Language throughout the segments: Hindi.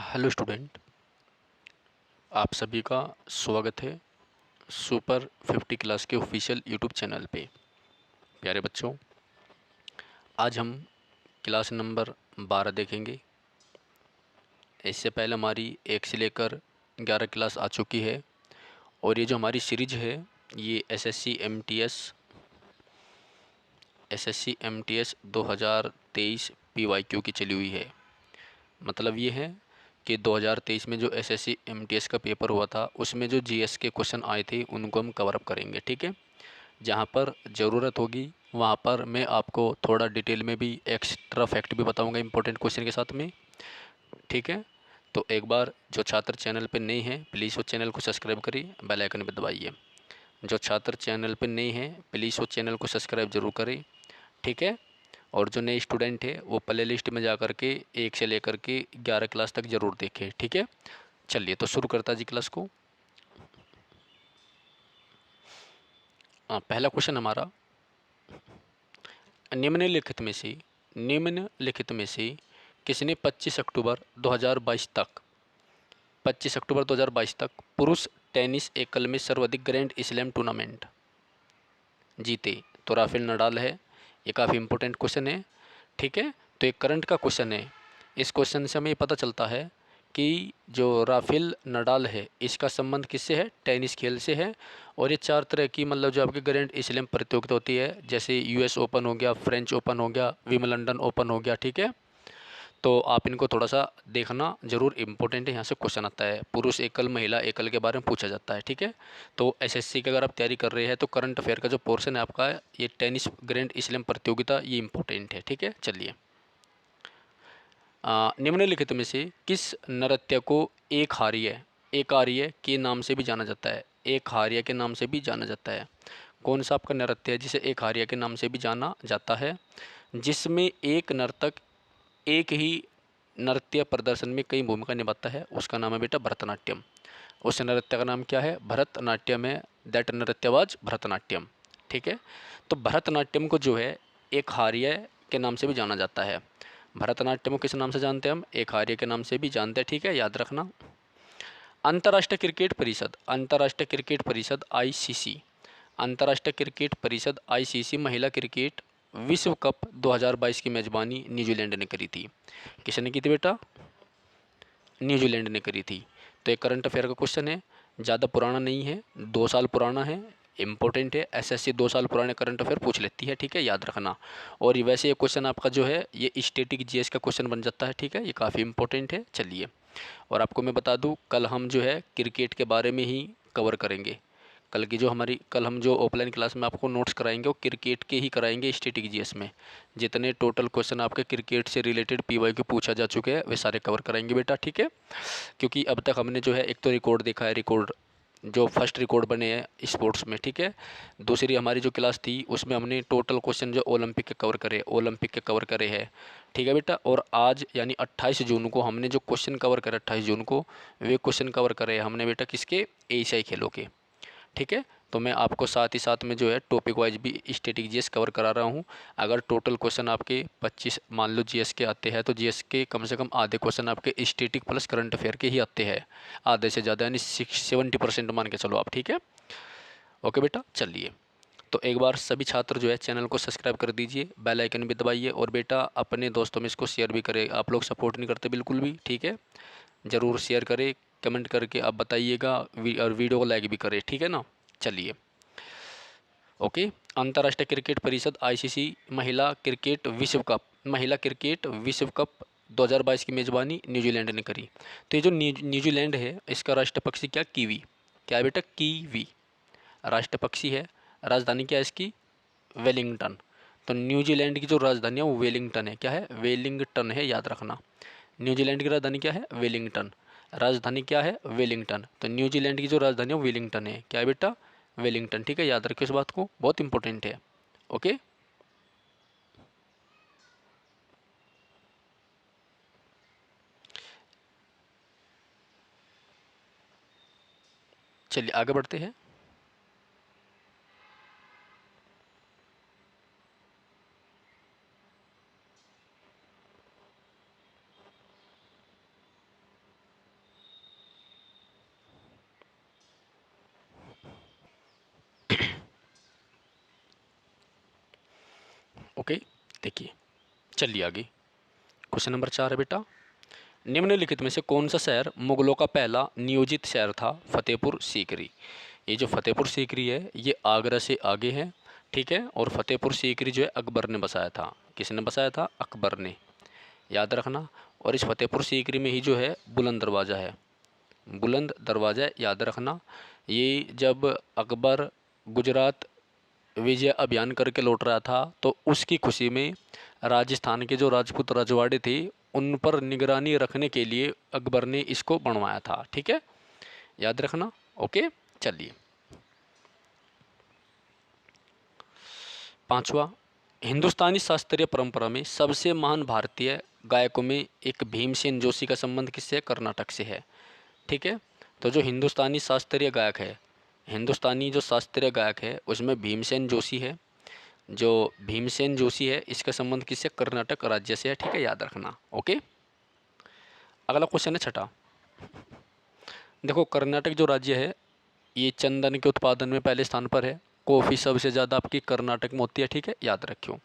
हेलो स्टूडेंट, आप सभी का स्वागत है सुपर 50 क्लास के ऑफिशियल यूट्यूब चैनल पे। प्यारे बच्चों, आज हम क्लास नंबर 12 देखेंगे। इससे पहले हमारी 1 से लेकर 11 क्लास आ चुकी है और ये जो हमारी सीरीज है ये एसएससी एमटीएस 2023 पीवाईक्यू की चली हुई है। मतलब ये है कि 2023 में जो एसएससी एमटीएस का पेपर हुआ था उसमें जो जीएस के क्वेश्चन आए थे उनको हम कवर अप करेंगे। ठीक है, जहाँ पर ज़रूरत होगी वहाँ पर मैं आपको थोड़ा डिटेल में भी एक्स्ट्रा फैक्ट भी बताऊंगा इंपॉर्टेंट क्वेश्चन के साथ में। ठीक है, तो एक बार जो छात्र चैनल पर नए हैं प्लीज़ वो चैनल को सब्सक्राइब करिए, बेल आइकन पर दबाइए। जो छात्र चैनल पर नए हैं प्लीज़ वो चैनल को सब्सक्राइब ज़रूर करें। ठीक है, और जो नए स्टूडेंट है वो प्ले लिस्ट में जा कर के 1 से लेकर के 11 क्लास तक ज़रूर देखें। ठीक है, चलिए तो शुरू करता जी क्लास को। पहला क्वेश्चन हमारा, निम्नलिखित में से किसने 25 अक्टूबर 2022 तक पुरुष टेनिस एकल में सर्वाधिक ग्रैंड स्लैम टूर्नामेंट जीते? तो राफेल नडाल है। ये काफ़ी इंपॉर्टेंट क्वेश्चन है। ठीक है, तो एक करंट का क्वेश्चन है। इस क्वेश्चन से हमें पता चलता है कि जो राफेल नडाल है इसका संबंध किससे है? टेनिस खेल से है। और ये 4 तरह की मतलब जो आपकी ग्रैंड स्लैम प्रतियोगिता होती है, जैसे यूएस ओपन हो गया, फ्रेंच ओपन हो गया, विंबलडन ओपन हो गया। ठीक है, तो आप इनको थोड़ा सा देखना जरूर, इम्पोर्टेंट है। यहाँ से क्वेश्चन आता है, पुरुष एकल महिला एकल के बारे में पूछा जाता है। ठीक है, तो एसएससी की अगर आप तैयारी कर रहे हैं तो करंट अफेयर का जो पोर्शन है आपका, ये टेनिस ग्रैंड स्लैम प्रतियोगिता, ये इंपॉर्टेंट है। ठीक है, चलिए। निम्नलिखित में से किस नृत्य को एक आर्य के नाम से भी जाना जाता है? एक हार्य के नाम से भी जाना जाता है। कौन सा आपका नृत्य है जिसे एक हार्य के नाम से भी जाना जाता है? जिसमें एक नर्तक एक ही नृत्य प्रदर्शन में कई भूमिका निभाता है, उसका नाम है बेटा भरतनाट्यम। उस नृत्य का नाम क्या है? भरतनाट्यम है। दैट नृत्यवाज भरतनाट्यम। ठीक है, तो भरतनाट्यम को जो है एक हार्य के नाम से भी जाना जाता है। भरतनाट्यम को किस नाम से जानते हैं हम? एक हार्य के नाम से भी जानते हैं। ठीक है, याद रखना। अंतर्राष्ट्रीय क्रिकेट परिषद आईसीसी, अंतर्राष्ट्रीय क्रिकेट परिषद आईसीसी महिला क्रिकेट विश्व कप 2022 की मेज़बानी न्यूजीलैंड ने करी थी। किसने की थी बेटा? न्यूजीलैंड ने करी थी। तो एक करंट अफेयर का क्वेश्चन है, ज़्यादा पुराना नहीं है, 2 साल पुराना है। इंपॉर्टेंट है, एसएससी 2 साल पुराने करंट अफेयर पूछ लेती है। ठीक है, याद रखना। और ये वैसे ये क्वेश्चन आपका जो है ये स्टैटिक जीएस का क्वेश्चन बन जाता है। ठीक है, ये काफ़ी इंपॉर्टेंट है। चलिए, और आपको मैं बता दूं, कल हम जो है क्रिकेट के बारे में ही कवर करेंगे। कल हम जो ऑफलाइन क्लास में आपको नोट्स कराएंगे वो क्रिकेट के ही कराएंगे स्टैटिक जीएस में। जितने टोटल क्वेश्चन आपके क्रिकेट से रिलेटेड पीवाई के पूछा जा चुके हैं वे सारे कवर कराएंगे बेटा। ठीक है, क्योंकि अब तक हमने जो है एक तो रिकॉर्ड देखा है, रिकॉर्ड जो फर्स्ट रिकॉर्ड बने हैं स्पोर्ट्स में। ठीक है, दूसरी हमारी जो क्लास थी उसमें हमने टोटल क्वेश्चन जो ओलंपिक के कवर करे हैं। ठीक है बेटा, और आज यानी 28 जून को हमने जो क्वेश्चन कवर करे, 28 जून को वे क्वेश्चन कवर करे हमने बेटा किसके? एशियाई खेलों के। ठीक है, तो मैं आपको साथ ही साथ में जो है टॉपिक वाइज भी स्टैटिक जीएस कवर करा रहा हूँ। अगर टोटल क्वेश्चन आपके 25 मान लो जीएस के आते हैं तो जीएस के कम से कम आधे क्वेश्चन आपके स्टैटिक प्लस करंट अफेयर के ही आते हैं, आधे से ज़्यादा यानी 70% मान के चलो आप। ठीक है, ओके बेटा, चलिए। तो एक बार सभी छात्र जो है चैनल को सब्सक्राइब कर दीजिए, बेल आइकन भी दबाइए, और बेटा अपने दोस्तों में इसको शेयर भी करें। आप लोग सपोर्ट नहीं करते बिल्कुल भी। ठीक है, ज़रूर शेयर करें, कमेंट करके आप बताइएगा, और वीडियो को लाइक भी करें। ठीक है ना, चलिए। ओके, अंतर्राष्ट्रीय क्रिकेट परिषद आईसीसी महिला क्रिकेट विश्व कप 2022 की मेज़बानी न्यूजीलैंड ने करी। तो ये जो न्यूजीलैंड है इसका राष्ट्र पक्षी क्या? कीवी। क्या है बेटा? कीवी राष्ट्र पक्षी है। राजधानी क्या है इसकी? वेलिंगटन। तो न्यूजीलैंड की जो राजधानी है वो वेलिंगटन है। क्या है? वेलिंगटन है, याद रखना। न्यूजीलैंड की राजधानी क्या है? वेलिंगटन। राजधानी क्या है? वेलिंगटन। तो न्यूजीलैंड की जो राजधानी है वेलिंगटन है। क्या है बेटा? वेलिंगटन। ठीक है, याद रखिए इस बात को, बहुत इंपॉर्टेंट है। ओके, चलिए आगे बढ़ते हैं। ओके, देखिए चलिए आगे। क्वेश्चन नंबर 4 है बेटा, निम्नलिखित में से कौन सा शहर मुगलों का पहला नियोजित शहर था? फतेहपुर सीकरी। ये जो फतेहपुर सीकरी है ये आगरा से आगे है, ठीक है। और फतेहपुर सीकरी जो है अकबर ने बसाया था। किसने बसाया था? अकबर ने, याद रखना। और इस फतेहपुर सीकरी में ही जो है बुलंद दरवाज़ा है, बुलंद दरवाज़ा, याद रखना। ये जब अकबर गुजरात विजय अभियान करके लौट रहा था तो उसकी खुशी में राजस्थान के जो राजपूत रजवाड़े थे उन पर निगरानी रखने के लिए अकबर ने इसको बनवाया था, ठीक है, याद रखना। ओके, चलिए 5वां, हिंदुस्तानी शास्त्रीय परंपरा में सबसे महान भारतीय गायकों में एक भीमसेन जोशी का संबंध किससे? कर्नाटक से है, ठीक है। तो जो हिंदुस्तानी शास्त्रीय गायक है, हिंदुस्तानी जो शास्त्रीय गायक है उसमें भीमसेन जोशी है। जो भीमसेन जोशी है इसका संबंध किससे? कर्नाटक राज्य से है, ठीक है, याद रखना। ओके, अगला क्वेश्चन है 6। देखो कर्नाटक जो राज्य है ये चंदन के उत्पादन में पहले स्थान पर है। कॉफ़ी सबसे ज़्यादा आपकी कर्नाटक में होती है, ठीक है, याद रखियो।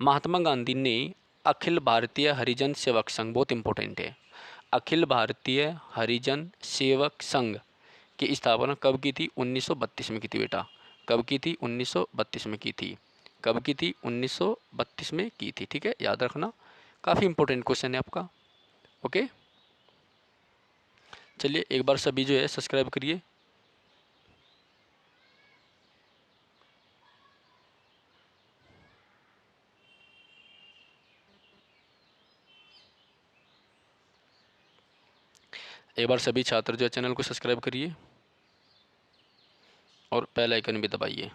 महात्मा गांधी ने अखिल भारतीय हरिजन सेवक संघ, बहुत इंपॉर्टेंट है, अखिल भारतीय हरिजन सेवक संघ की स्थापना कब की थी? 1932 में की थी बेटा। कब की थी? 1932 में की थी। कब की थी? 1932 में की थी, ठीक है, याद रखना। काफ़ी इंपॉर्टेंट क्वेश्चन है आपका। ओके, चलिए एक बार सभी जो है सब्सक्राइब करिए। एक बार सभी छात्र जो है चैनल को सब्सक्राइब करिए और बेल आइकन भी दबाइए।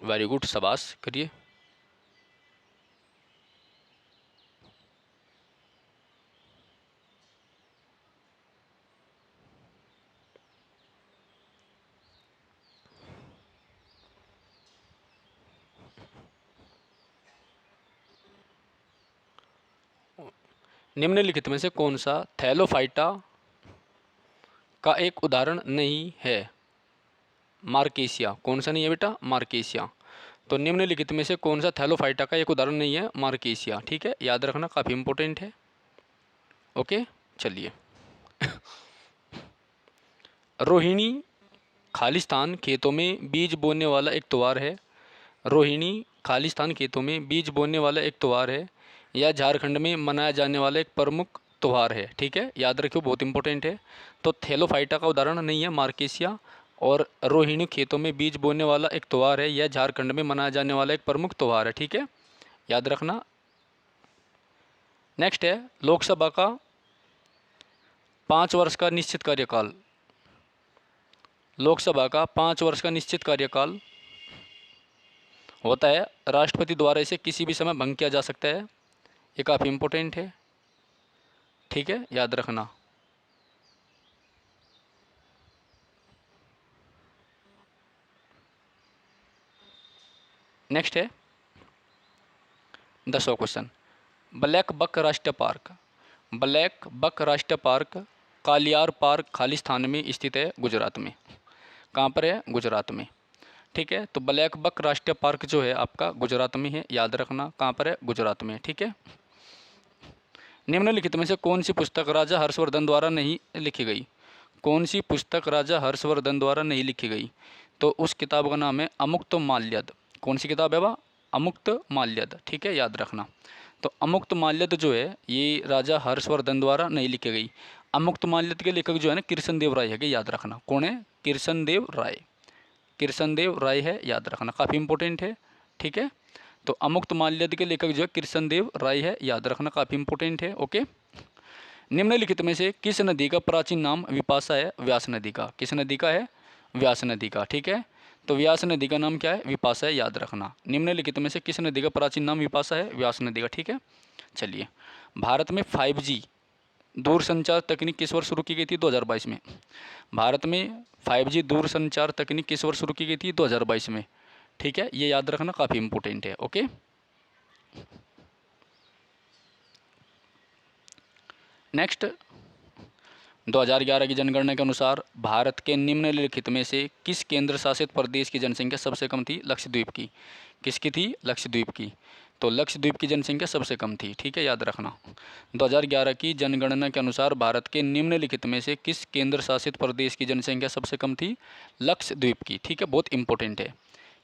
वेरी गुड, शाबाश करिए। निम्नलिखित में से कौन सा थैलोफाइटा का एक उदाहरण नहीं है? मार्केसिया। कौन सा नहीं है बेटा? मार्केसिया। तो निम्नलिखित में से कौन सा थैलोफाइटा का एक उदाहरण नहीं है? मार्केसिया, ठीक है, याद रखना, काफ़ी इंपॉर्टेंट है। ओके, चलिए रोहिणी खालिस्तान खेतों में बीज बोने वाला एक त्योहार है। रोहिणी खालिस्तान खेतों में बीज बोने वाला एक त्योहार है। यह झारखंड में मनाया जाने वाला एक प्रमुख त्यौहार है, ठीक है, याद रखियो, बहुत इंपॉर्टेंट है। तो थैलोफाइटा का उदाहरण नहीं है मार्केसिया, और रोहिणी खेतों में बीज बोने वाला एक त्यौहार है, यह झारखंड में मनाया जाने वाला एक प्रमुख त्यौहार है, ठीक है, याद रखना। नेक्स्ट है लोकसभा का 5 वर्ष का निश्चित कार्यकाल। लोकसभा का 5 वर्ष का निश्चित कार्यकाल होता है, राष्ट्रपति द्वारा इसे किसी भी समय भंग किया जा सकता है। ये काफ़ी इंपॉर्टेंट है, ठीक है, याद रखना। नेक्स्ट है 10वां क्वेश्चन, ब्लैक बक राष्ट्रीय पार्क। ब्लैक बक राष्ट्रीय पार्क कालियार पार्क खालिस्तान में स्थित है, गुजरात में। कहाँ पर है? गुजरात में, ठीक है। तो ब्लैक बक राष्ट्रीय पार्क जो है आपका गुजरात में है, याद रखना, कहाँ पर है? गुजरात में, ठीक है। निम्नलिखित में से कौन सी पुस्तक राजा हर्षवर्धन द्वारा नहीं लिखी गई? कौन सी पुस्तक राजा हर्षवर्धन द्वारा नहीं लिखी गई? तो उस किताब का नाम है अमुक्त माल्यद। कौन सी किताब है वह? अमुक्त माल्यद, ठीक है, याद रखना। तो अमुक्त माल्यद जो है ये राजा हर्षवर्धन द्वारा नहीं लिखी गई। अमुक्त माल्यद के लेखक जो है ना कृष्ण देव राय है, याद रखना। कौन है? कृष्ण देव राय। कृष्ण देव राय है, याद रखना, काफ़ी इंपॉर्टेंट है, ठीक है। तो अमुक्त माल्यद के लेखक जो है कृष्ण देव राय है, याद रखना, काफ़ी इंपॉर्टेंट है। ओके, निम्नलिखित में से किस नदी का प्राचीन नाम विपाशा है? व्यास नदी का। किस नदी का है? व्यास नदी का, ठीक है। तो व्यास नदी का नाम क्या है? विपाशा है, याद रखना। निम्नलिखित में से किस नदी का प्राचीन नाम विपाशा है? व्यास नदी का, ठीक है। चलिए, भारत में 5G दूरसंचार तकनीक किस वर्ष शुरू की गई थी? 2022 में। भारत में 5G दूरसंचार तकनीक किस वर्ष शुरू की गई थी? 2022 में। ठीक है, ये याद रखना, काफ़ी इंपॉर्टेंट है। ओके, नेक्स्ट, 2011 की जनगणना के अनुसार भारत के निम्नलिखित में से किस केंद्र शासित प्रदेश की जनसंख्या सबसे कम थी? लक्षद्वीप की। किसकी थी? लक्षद्वीप की। तो लक्षद्वीप की जनसंख्या सबसे कम थी। ठीक है, याद रखना। 2011 की जनगणना के अनुसार भारत के निम्नलिखित में से किस केंद्र शासित प्रदेश की जनसंख्या सबसे कम थी? लक्षद्वीप की। ठीक है, बहुत इंपॉर्टेंट है।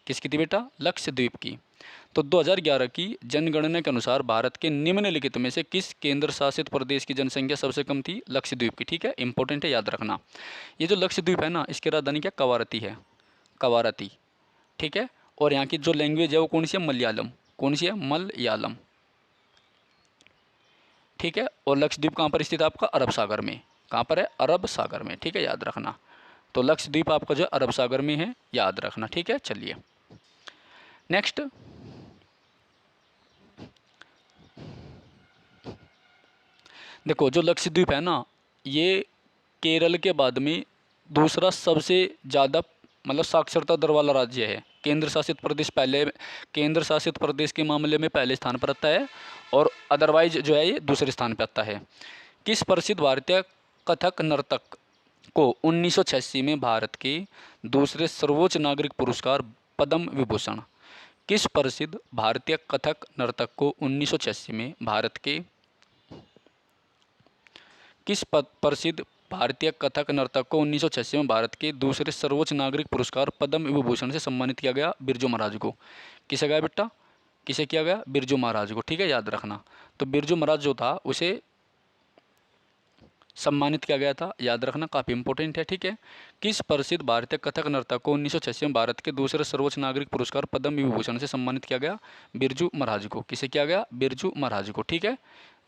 किसकी थी बेटा? लक्षद्वीप की। तो 2011 की जनगणना के अनुसार भारत के निम्नलिखित में से किस केंद्र शासित प्रदेश की जनसंख्या सबसे कम थी? लक्षद्वीप की। ठीक है, इंपॉर्टेंट है, याद रखना। ये जो लक्षद्वीप है ना, इसकी राजधानी क्या? कवारती है, कवारती। ठीक है, और यहाँ की जो लैंग्वेज है वो कौन सी है? मलयालम। कौन सी है? मलयालम। ठीक है, और लक्षद्वीप कहाँ पर स्थित है आपका? अरब सागर में। कहाँ पर है? अरब सागर में। ठीक है, याद रखना। तो लक्षद्वीप आपका जो अरब सागर में है, याद रखना। ठीक है, चलिए नेक्स्ट, देखो जो लक्षद्वीप है ना, ये केरल के बाद में दूसरा सबसे ज़्यादा मतलब साक्षरता दर वाला राज्य है। केंद्र शासित प्रदेश पहले, केंद्र शासित प्रदेश के मामले में पहले स्थान पर आता है, और अदरवाइज जो है ये दूसरे स्थान पर आता है। किस प्रसिद्ध भारतीय कथक नर्तक को 1986 में भारत के दूसरे सर्वोच्च नागरिक पुरस्कार पद्म विभूषण, किस प्रसिद्ध भारतीय कथक नर्तक को 1986 में भारत के किस प्रसिद्ध भारतीय कथक नर्तक को 1986 में भारत के दूसरे सर्वोच्च नागरिक पुरस्कार पद्म विभूषण से सम्मानित किया गया? बिरजू महाराज को। किसे गया बेटा? किसे किया गया? बिरजू महाराज को। ठीक है, याद रखना। तो बिरजू महाराज जो था उसे सम्मानित किया गया था, याद रखना, काफ़ी इंपॉर्टेंट है। ठीक है, किस प्रसिद्ध भारतीय कथक नर्तक को 1986 में भारत के दूसरे सर्वोच्च नागरिक पुरस्कार पद्म विभूषण से सम्मानित किया गया? बिरजू महाराज को। किसे किया गया? बिरजू महाराज को। ठीक है,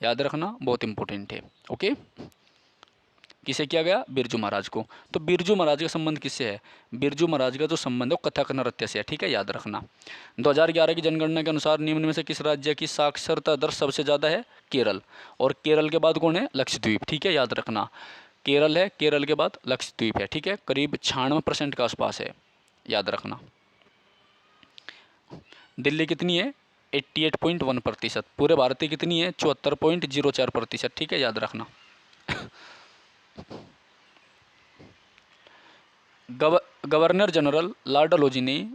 याद रखना, बहुत इंपॉर्टेंट है। ओके, किसे किया गया? बिरजू महाराज को। तो बिरजू महाराज का संबंध किससे है? बिरजू महाराज का जो संबंध है वो कथक नृत्य से है। ठीक है, याद रखना। 2011 की जनगणना के अनुसार निम्न में से किस राज्य की साक्षरता दर सबसे ज़्यादा है? केरल। और केरल के बाद कौन है? लक्षद्वीप। ठीक है, याद रखना, केरल है, केरल के बाद लक्षद्वीप है। ठीक है, करीब 96% के आसपास है, याद रखना। दिल्ली कितनी है? 88.1%। पूरे भारत की कितनी है? 74.04%। ठीक है, याद रखना। गवर्नर जनरल लॉर्ड डलहौजी ने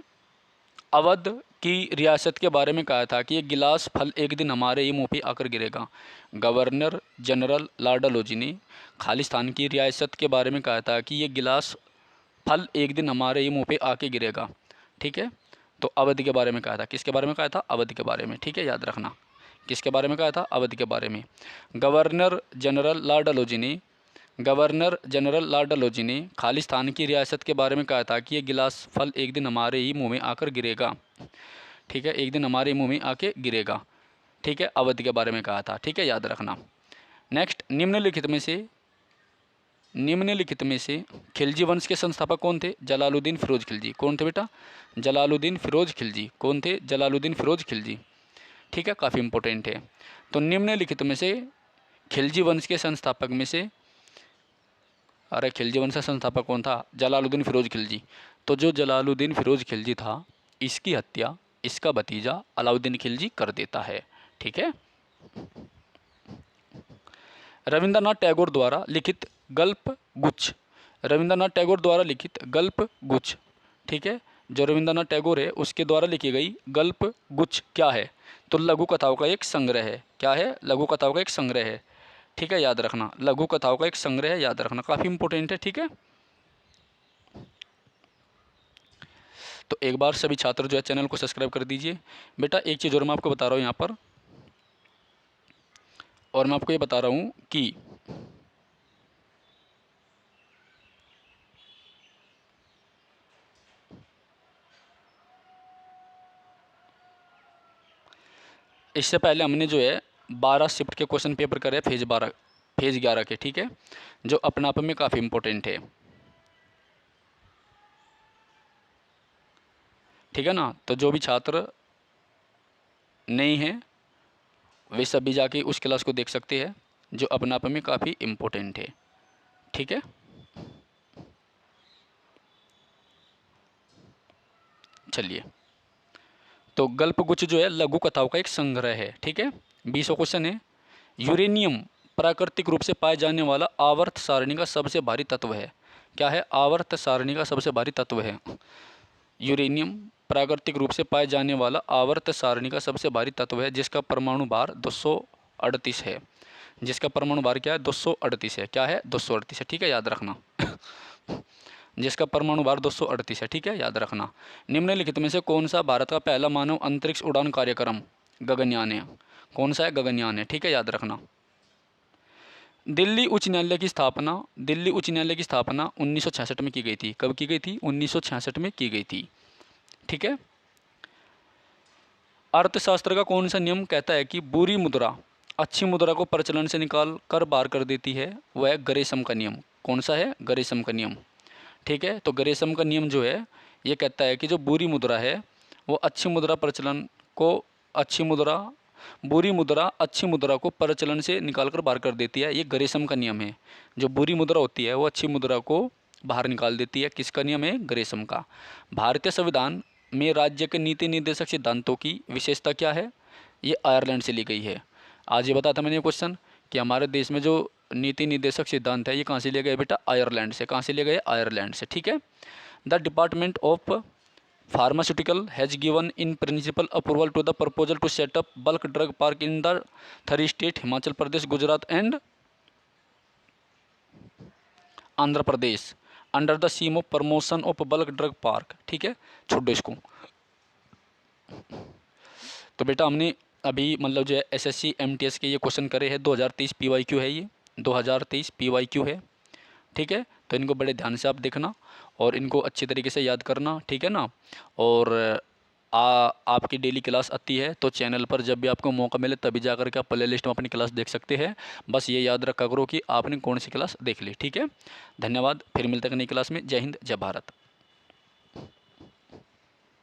अवध की रियासत के बारे में कहा था कि ये गिलास फल एक दिन हमारे ही मुंह पे आकर गिरेगा। गवर्नर जनरल लॉर्ड डलहौजी ने खालिस्तान की रियासत के बारे में कहा था कि ये गिलास फल एक दिन हमारे ही मुंह पे आके गिरेगा। ठीक है, तो अवध के बारे में कहा था। किसके बारे में कहा था? अवध के बारे में। ठीक है, याद रखना, किसके बारे में कहा था? अवध के बारे में। गवर्नर जनरल लॉर्ड डलहौजी ने गवर्नर जनरल लॉर्ड डलहौजी ने खालिस्तान की रियासत के बारे में कहा था कि ये गिलास फल एक दिन हमारे ही मुंह में आकर गिरेगा। ठीक है, एक दिन हमारे मुंह में आके गिरेगा। ठीक है, अवध के बारे में कहा था। ठीक है, याद रखना। नेक्स्ट, निम्नलिखित में से खिलजी वंश के संस्थापक कौन थे? जलालुद्दीन फिरोज खिलजी। कौन थे बेटा? जलालुद्दीन फिरोज खिलजी। कौन थे? जलालुद्दीन फिरोज खिलजी। ठीक है, काफ़ी इंपॉर्टेंट है। तो निम्नलिखित में से खिलजी वंश के संस्थापक में से, अरे खिलजी वंश का संस्थापक कौन था? जलालुद्दीन फिरोज खिलजी। तो जो जलालुद्दीन फिरोज खिलजी था, इसकी हत्या इसका भतीजा अलाउद्दीन खिलजी कर देता है। ठीक है, रविंद्रनाथ टैगोर द्वारा लिखित गल्प गुच्छ, रविंद्रनाथ टैगोर द्वारा लिखित गल्प गुच्छ। ठीक है, जो रविंद्रनाथ टैगोर है उसके द्वारा लिखी गई गल्प गुच्छ क्या है? तो लघु कथाओं का एक संग्रह है। क्या है? लघु कथाओं का एक संग्रह है। ठीक है, याद रखना, लघु कथाओं का एक संग्रह है, याद रखना, काफ़ी इंपॉर्टेंट है। ठीक है, तो एक बार सभी छात्र जो है चैनल को सब्सक्राइब कर दीजिए। बेटा एक चीज़ और मैं आपको बता रहा हूँ यहाँ पर, और मैं आपको ये बता रहा हूँ कि इससे पहले हमने जो है 12 शिफ्ट के क्वेश्चन पेपर करे फेज़ 11 के। ठीक है, जो अपने आप में काफ़ी इंपॉर्टेंट है। ठीक है ना, तो जो भी छात्र नहीं हैं वे सभी जाके उस क्लास को देख सकते हैं, जो अपने आप में काफ़ी इम्पोर्टेंट है। ठीक है, चलिए, तो गल्पगुच्छ जो है लघु कथाओं का एक संग्रह है। ठीक है, 20वां क्वेश्चन है, यूरेनियम प्राकृतिक रूप से पाए जाने वाला आवर्त सारणी का सबसे भारी तत्व है। क्या है? आवर्त सारणी का सबसे भारी तत्व है यूरेनियम। प्राकृतिक रूप से पाए जाने वाला आवर्त सारणी का सबसे भारी तत्व है जिसका परमाणु भार 238 है। जिसका परमाणु भार क्या है? 238 है। क्या है? 238 है। ठीक है, याद रखना। जिसका परमाणु भार 238 है। ठीक है, याद रखना। निम्नलिखित में से कौन सा भारत का पहला मानव अंतरिक्ष उड़ान कार्यक्रम गगनयान है? कौन सा है? गगनयान है। ठीक है, याद रखना। दिल्ली उच्च न्यायालय की स्थापना 1966 में की गई थी। कब की गई थी? 1966 में की गई थी। ठीक है। अर्थशास्त्र का कौन सा नियम कहता है कि बुरी मुद्रा अच्छी मुद्रा को प्रचलन से निकाल कर बाहर कर देती है? वह है ग्रेसम का नियम। कौन सा है? ग्रेसम का नियम। ठीक है, तो ग्रेसम का नियम जो है ये कहता है कि जो बुरी मुद्रा है वो अच्छी मुद्रा प्रचलन को बुरी मुद्रा अच्छी मुद्रा को प्रचलन से निकाल कर बाहर कर देती है। ये ग्रेसम का नियम है। जो बुरी मुद्रा होती है वो अच्छी मुद्रा को बाहर निकाल देती है। किसका नियम है? ग्रेसम का। भारतीय संविधान में राज्य के नीति निर्देशक सिद्धांतों की विशेषता क्या है? ये आयरलैंड से ली गई है। आज ये बताया था मैंने ये क्वेश्चन कि हमारे देश में जो नीति निर्देशक सिद्धांत है ये कहाँ से लिए गए बेटा? आयरलैंड से। कहाँ से लिए गए? आयरलैंड से। ठीक है। The department of pharmaceutical has given in principle approval to the proposal to set up bulk drug park in the 3 state Himachal Pradesh, Gujarat and Andhra Pradesh under the scheme of promotion of bulk drug park. ठीक है, छोड़ दो इसको। तो बेटा हमने अभी मतलब जो है एसएससी एमटीएस के ये क्वेश्चन करे हैं। 2023 पीवाईक्यू है, ये 2023 पीवाईक्यू है। ठीक है, तो इनको बड़े ध्यान से आप देखना और इनको अच्छी तरीके से याद करना। ठीक है ना। और आपकी डेली क्लास आती है तो चैनल पर जब भी आपको मौका मिले तभी जा कर के आप प्ले लिस्ट में अपनी क्लास देख सकते हैं। बस ये याद रखा करो कि आपने कौन सी क्लास देख ली। ठीक है, धन्यवाद। फिर मिलते हैं नई क्लास में। जय हिंद, जय भारत।